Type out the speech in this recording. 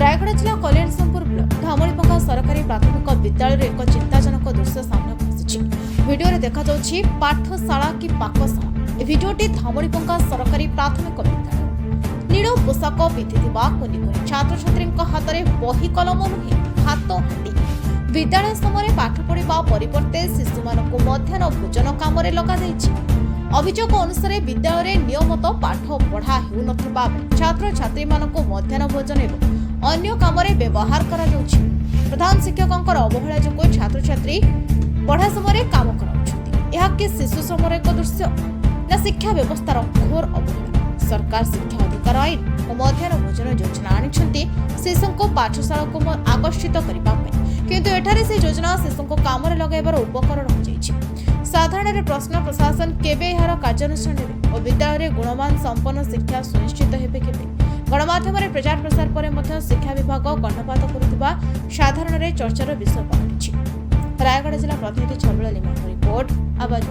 रायगढ़ जिला कल्याणसमपुर ब्लॉक धामणीपंगा सरकारी प्राथमिक विद्यालय एक चिंताजनक दृश्य सामना आसी भिडियो देखा पाठशाला कि पाकशाला भिडियोटी धामणीपंगा सरकारी प्राथमिक विद्यालय नील पोशाक पिंधिथिबा कुनि कुनि छात्र छात्री हाथ में बही कलम नुहे हाथ हांडी विद्यालय समय पाठ पढ़ा परिवर्ते शिशु मानक मध्याह्न भोजन काम लग अभियोग अनुसार विद्यालय नियमित पाठ पढ़ा हेउनथिबा छात्र छात्री मानक मध्याह्न भोजन एवं अन्य काम व्यवहार करा जाउछि। प्रधान शिक्षकों अवहेला जो छात्र छात्री पढ़ा समय काम कर शिशु श्रम एक दृश्य ना शिक्षा व्यवस्थार घोर अवहेला। सरकार शिक्षा अधिकार आईन और मध्याह्न भोजन योजना आनी शिशु को पाठशाला को आकर्षित करने किंतु एठारे से योजना शिशु को काम लगाइबार उपकरण हो जाइछि। साधारण प्रश्न प्रशासन केबे यार कार्यानुष्ठान नेबे और विद्यालय गुणमान संपन्न शिक्षा सुनिश्चित हेबे केबे गणमाध्यम प्रचार प्रसार पर शिक्षा विभाग कर्णपात करुवा साधारण चर्चार विषय पड़िछि। रायगढ़ जिला प्रतिनिधि छबिल लिमा रिपोर्ट आवाज।